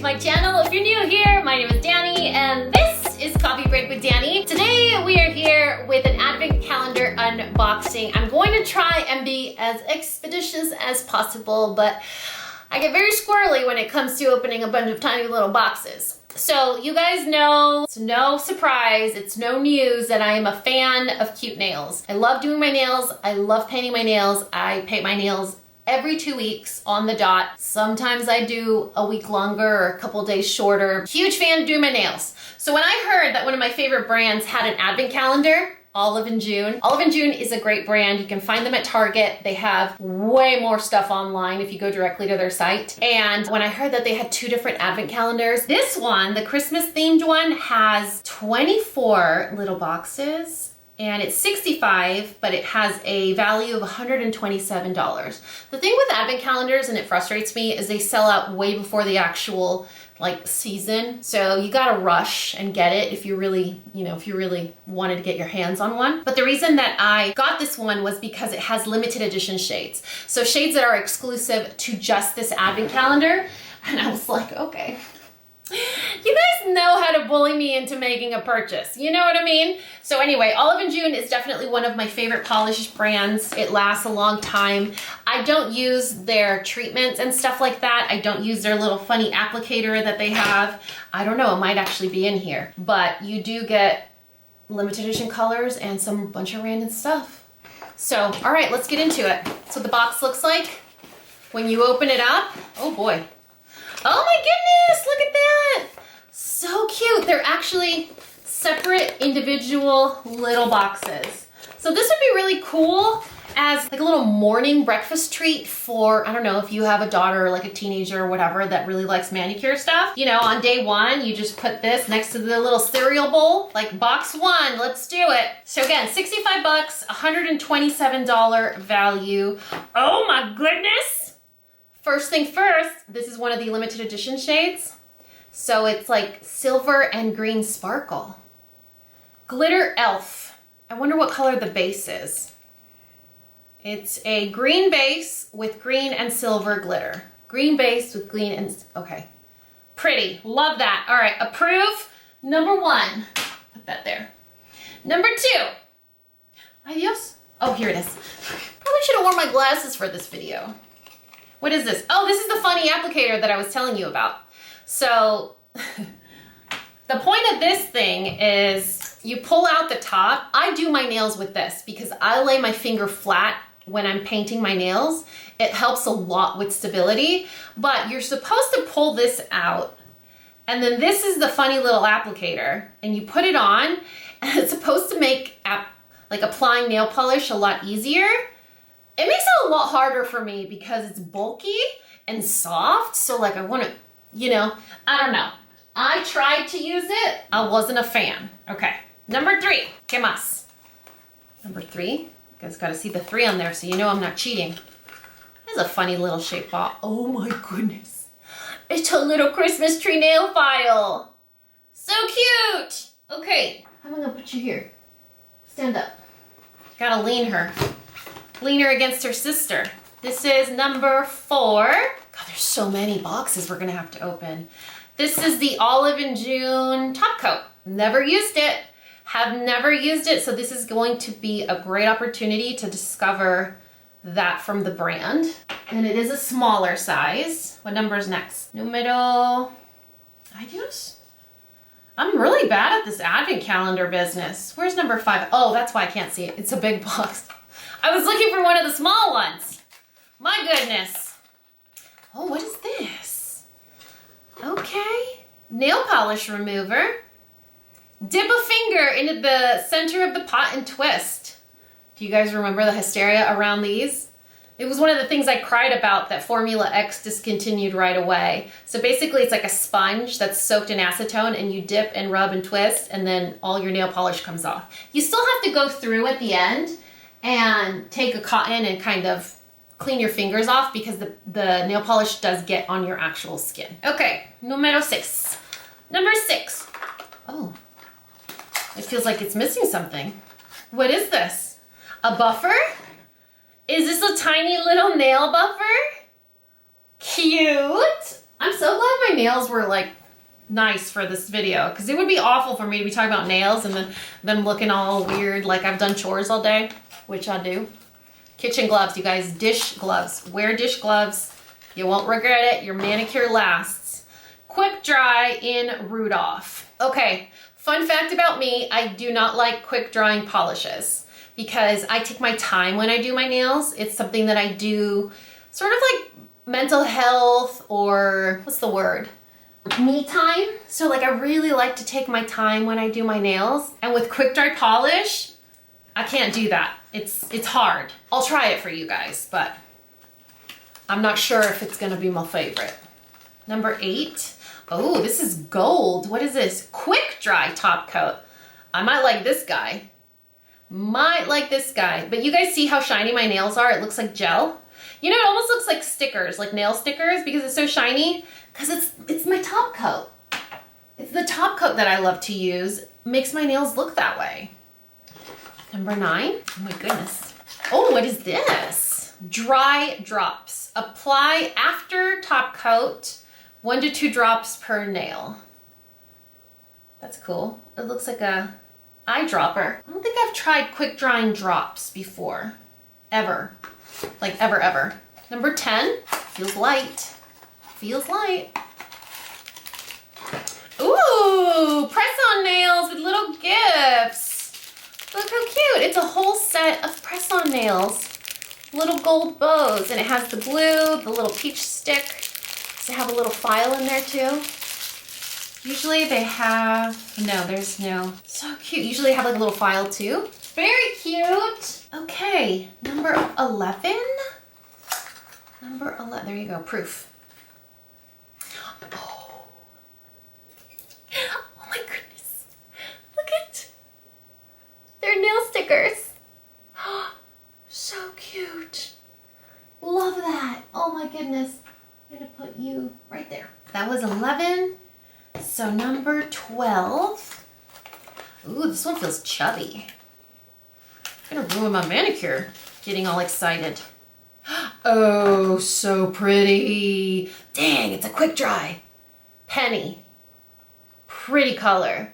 my channel. If you're new here, my name is Dani and this is Coffee Break with Dani. Today we are here with an advent calendar unboxing. I'm going to try and be as expeditious as possible, but I get very squirrely when it comes to opening a bunch of tiny little boxes. So you guys know, it's no surprise, it's no news that I am a fan of cute nails. I love doing my nails, I love painting my nails. I paint my nails every 2 weeks on the dot. Sometimes I do a week longer or a couple days shorter. Huge fan of doing my nails. So when I heard that one of my favorite brands had an advent calendar, Olive & June. Olive & June is a great brand. You can find them at Target. They have way more stuff online if you go directly to their site. And when I heard that they had 2 different advent calendars, this one, the Christmas themed one, has 24 little boxes and it's $65, but it has a value of $127. The thing with advent calendars, and it frustrates me, is they sell out way before the actual season. So you gotta rush and get it if you really, if you really wanted to get your hands on one. But the reason that I got this one was because it has limited edition shades. So shades that are exclusive to just this advent calendar. And I was like, okay. You guys know how to bully me into making a purchase. You know what I mean? So anyway, Olive & June is definitely one of my favorite polish brands. It lasts a long time. I don't use their treatments and stuff like that. I don't use their little funny applicator that they have. I don't know, it might actually be in here. But you do get limited edition colors and some bunch of random stuff. So, all right, let's get into it. So the box looks like when you open it up. Oh boy. Oh my goodness, look at that. So cute. They're actually separate individual little boxes. So this would be really cool as like a little morning breakfast treat for, I don't know, if you have a daughter or like a teenager or whatever that really likes manicure stuff. You know, on day 1, you just put this next to the little cereal bowl, like box 1, let's do it. So again, 65 bucks, $127 value. Oh my goodness. First thing first, this is one of the limited edition shades. So it's like silver and green sparkle. Glitter Elf. I wonder what color the base is. It's a green base with green and silver glitter. Green base with green and, okay. Pretty, love that. All right, approve. Number 1, put that there. Number 2, adios. Oh, here it is. Probably should have worn my glasses for this video. What is this? Oh, this is the funny applicator that I was telling you about. So the point of this thing is you pull out the top. I do my nails with this because I lay my finger flat when I'm painting my nails. It helps a lot with stability, but you're supposed to pull this out. And then this is the funny little applicator and you put it on and it's supposed to make applying nail polish a lot easier. It makes it a lot harder for me because it's bulky and soft. So like I want to, I don't know. I tried to use it. I wasn't a fan. Okay. Number 3. ¿Qué más? Number 3. You guys got to see the 3 on there so you know I'm not cheating. This is a funny little shape ball. Oh my goodness. It's a little Christmas tree nail file. So cute. Okay. How am I going to put you here? Stand up. Gotta lean her. Lean her against her sister. This is number 4. God, there's so many boxes we're gonna have to open. This is the Olive & June top coat. Never used it. Have never used it, so this is going to be a great opportunity to discover that from the brand. And it is a smaller size. What number is next? Numero... Adios? I'm really bad at this advent calendar business. Where's number 5? Oh, that's why I can't see it. It's a big box. I was looking for one of the small ones. My goodness. Oh, what is this? Okay. Nail polish remover. Dip a finger into the center of the pot and twist. Do you guys remember the hysteria around these? It was one of the things I cried about that Formula X discontinued right away. So basically it's like a sponge that's soaked in acetone and you dip and rub and twist and then all your nail polish comes off. You still have to go through at the end and take a cotton and kind of clean your fingers off because the nail polish does get on your actual skin. Okay, numero 6. Number 6. Oh, it feels like it's missing something. What is this? A buffer? Is this a tiny little nail buffer? Cute. I'm so glad my nails were like nice for this video, because it would be awful for me to be talking about nails and then them looking all weird like I've done chores all day, which I do. Kitchen gloves, you guys, dish gloves. Wear dish gloves. You won't regret it. Your manicure lasts. Quick dry in Rudolph. Okay, fun fact about me, I do not like quick drying polishes because I take my time when I do my nails. It's something that I do sort of like mental health, or what's the word? Me time. So like I really like to take my time when I do my nails, and with quick dry polish, I can't do that. It's hard. I'll try it for you guys, but I'm not sure if it's gonna be my favorite. Number 8. Oh, this is gold. What is this? Quick dry top coat. I might like this guy. Might like this guy. But you guys see how shiny my nails are? It looks like gel. You know, it almost looks like stickers, like nail stickers, because it's so shiny. Because it's my top coat. It's the top coat that I love to use. Makes my nails look that way. Number 9. Oh my goodness. Oh, what is this? Dry drops. Apply after top coat, 1 to 2 drops per nail. That's cool. It looks like a eyedropper. I don't think I've tried quick drying drops before. Ever. Like ever. Number 10. Feels light. Feels light. Ooh, press-on nails with little gifts. Look how cute. It's a whole set of press-on nails. Little gold bows, and it has the glue, the little peach stick. Does it have a little file in there too? Usually they have, no, there's no. So cute. Usually they have like a little file too. Very cute. Okay, number 11. Number 11, there you go, proof. Oh my goodness. Look at, they're nail stickers. So cute. Love that. Oh my goodness. I'm gonna put you right there. That was 11. So number 12. Ooh, this one feels chubby. I'm gonna ruin my manicure getting all excited. Oh, so pretty. Dang, it's a quick dry. Penny. Pretty color.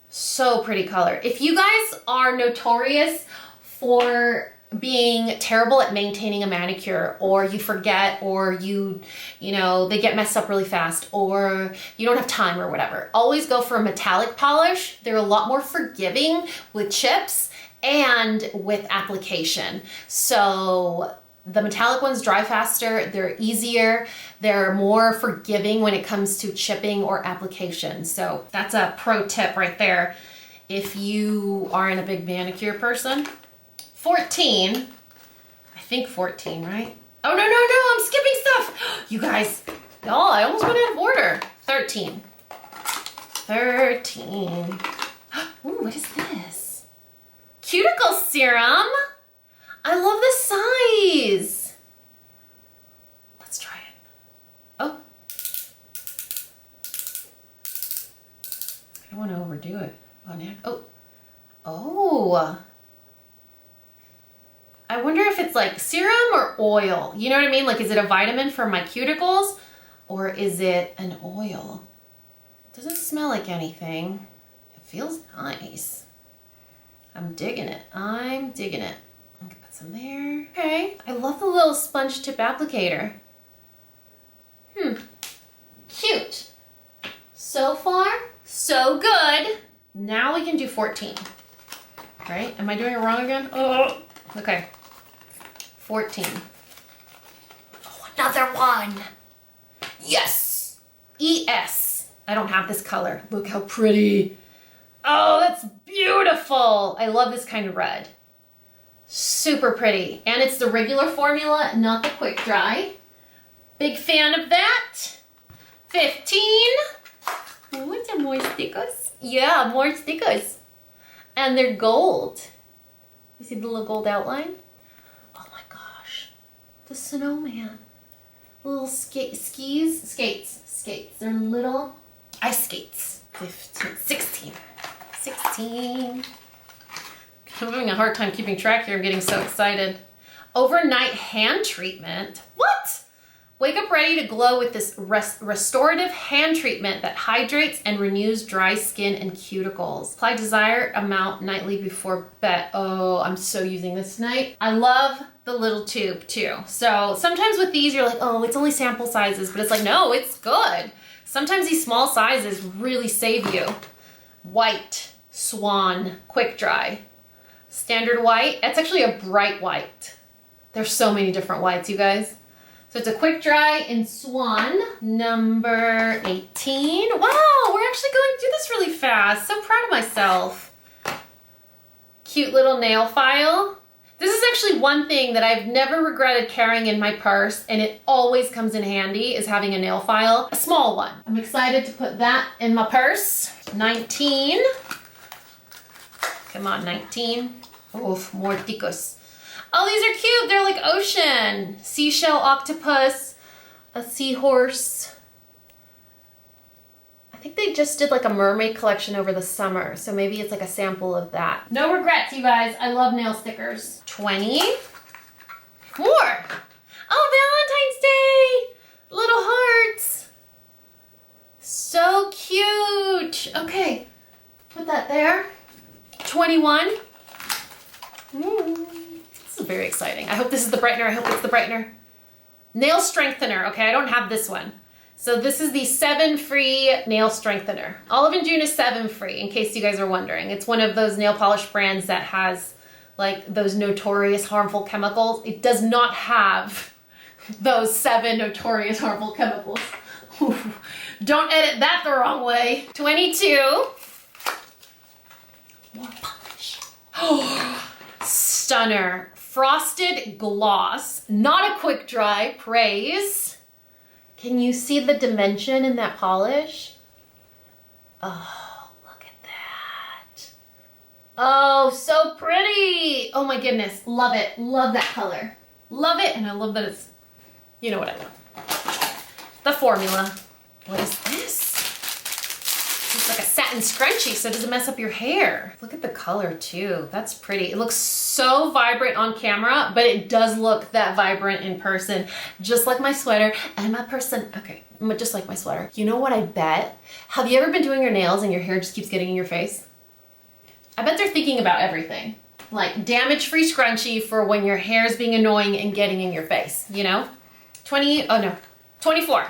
So pretty color. If you guys are notorious for being terrible at maintaining a manicure, or you forget, or you know, they get messed up really fast, or you don't have time or whatever, always go for a metallic polish. They're a lot more forgiving with chips and with application. So the metallic ones dry faster, they're easier, they're more forgiving when it comes to chipping or application. So that's a pro tip right there if you aren't a big manicure person. 14, I think 14, right? Oh, no, I'm skipping stuff. You guys, oh, I almost went out of order. 13. Ooh, what is this? Cuticle serum. I love the size. Let's try it. Oh. I don't want to overdo it. Oh. I wonder if it's like serum or oil. You know what I mean? Like, is it a vitamin for my cuticles, or is it an oil? It doesn't smell like anything. It feels nice. I'm digging it. I'm digging it. I'm gonna put some there. Okay. I love the little sponge tip applicator. Cute. So far, so good. Now we can do 14. Right? Am I doing it wrong again? Oh, okay. 14. Oh, another one. Yes. ES. I don't have this color. Look how pretty. Oh, that's beautiful. I love this kind of red. Super pretty. And it's the regular formula, not the quick dry. Big fan of that. 15. What's some more stickers? Yeah, more stickers. And they're gold. You see the little gold outline? Oh my gosh. The snowman. Little skates. They're little ice skates. 15, 16. I'm having a hard time keeping track here. I'm getting so excited. Overnight hand treatment. What? Wake up ready to glow with this restorative hand treatment that hydrates and renews dry skin and cuticles. Apply desired amount nightly before bed. Oh, I'm so using this tonight. I love the little tube too. So sometimes with these, you're like, oh, it's only sample sizes, but it's like, no, it's good. Sometimes these small sizes really save you. White, Swan, quick dry. Standard white, it's actually a bright white. There's so many different whites, you guys. So it's a quick dry in Swan, number 18. Wow, we're actually going through this really fast. So proud of myself. Cute little nail file. This is actually one thing that I've never regretted carrying in my purse, and it always comes in handy, is having a nail file, a small one. I'm excited to put that in my purse. 19. Come on, 19. Oof, more ticos. Oh, these are cute. They're like ocean. Seashell octopus, a seahorse. I think they just did like a mermaid collection over the summer, so maybe it's like a sample of that. No regrets, you guys. I love nail stickers. 20. More. Oh, Valentine's Day. Little hearts. So cute. Okay, put that there. 21. This is very exciting. I hope this is the brightener. I hope it's the brightener. Nail strengthener. Okay, I don't have this one. So this is the 7-free nail strengthener. Olive and June is 7-free, in case you guys are wondering. It's one of those nail polish brands that has like those notorious harmful chemicals. It does not have those 7 notorious harmful chemicals. Don't edit that the wrong way. 22. More polish. Stunner. Frosted gloss, not a quick dry, praise. Can you see the dimension in that polish? Oh, look at that. Oh, so pretty. Oh my goodness, love it. Love that color. Love it, and I love that it's, you know what I love. The formula. What is this? It's like a satin scrunchie, so it doesn't mess up your hair. Look at the color too. That's pretty. It looks so vibrant on camera, but it does look that vibrant in person, just like my sweater and my person. Okay, just like my sweater. You know what I bet? Have you ever been doing your nails and your hair just keeps getting in your face? I bet they're thinking about everything. Like damage-free scrunchie for when your hair is being annoying and getting in your face, you know? 24.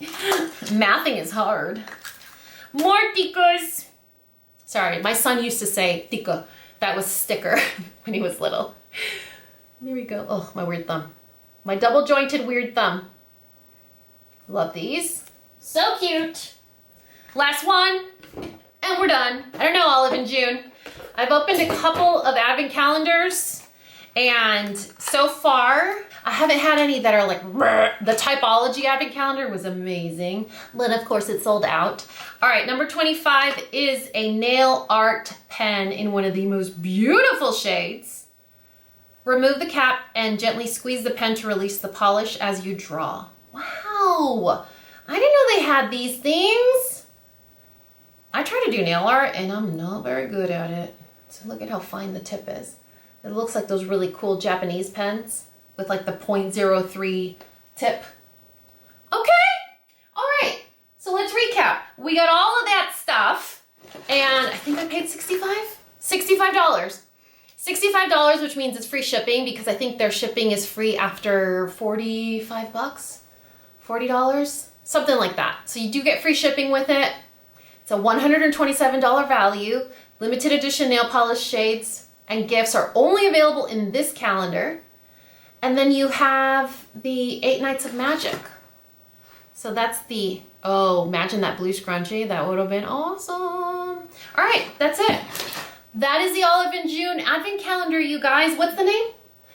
Mathing is hard. More ticos. Sorry, my son used to say tico. That was sticker when he was little. There we go. Oh, my weird thumb. My double jointed weird thumb. Love these. So cute. Last one, and we're done. I don't know, Olive and June. I've opened a couple of advent calendars, and so far, I haven't had any that are like, the typology advent calendar was amazing, but of course it sold out. All right, number 25 is a nail art pen in one of the most beautiful shades. Remove the cap and gently squeeze the pen to release the polish as you draw. Wow, I didn't know they had these things. I try to do nail art and I'm not very good at it. So look at how fine the tip is. It looks like those really cool Japanese pens with like the 0.03 tip. Okay, all right, so let's recap. We got all of that stuff, and I think I paid $65? $65. $65, which means it's free shipping because I think their shipping is free after 45 bucks, $40, something like that. So you do get free shipping with it. It's a $127 value. Limited edition nail polish shades and gifts are only available in this calendar. And then you have the 8 Nights of Magic. So that's the, oh, imagine that blue scrunchie. That would have been awesome. All right, that's it. That is the Olive and June Advent Calendar, you guys. What's the name?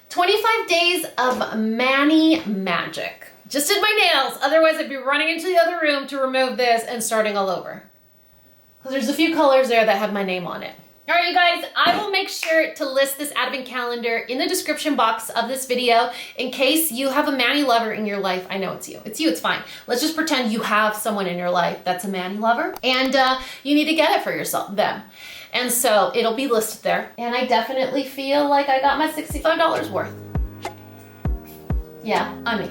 25 Days of Mani Magic. Just did my nails. Otherwise, I'd be running into the other room to remove this and starting all over. Because there's a few colors there that have my name on it. All right, you guys, I will make sure to list this advent calendar in the description box of this video in case you have a mani lover in your life. I know it's you. It's you, it's fine. Let's just pretend you have someone in your life that's a mani lover and you need to get it for yourself, them. And so it'll be listed there. And I definitely feel like I got my $65 worth. Yeah, on me.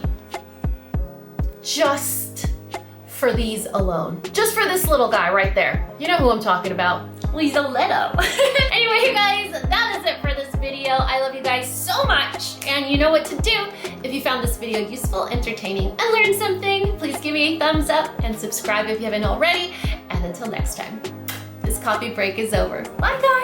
just for these alone. Just for this little guy right there. You know who I'm talking about. Lisa Little. Anyway, you guys, that is it for this video. I love you guys so much, and you know what to do. If you found this video useful, entertaining, and learned something, please give me a thumbs up and subscribe if you haven't already. And until next time, this coffee break is over. Bye, guys.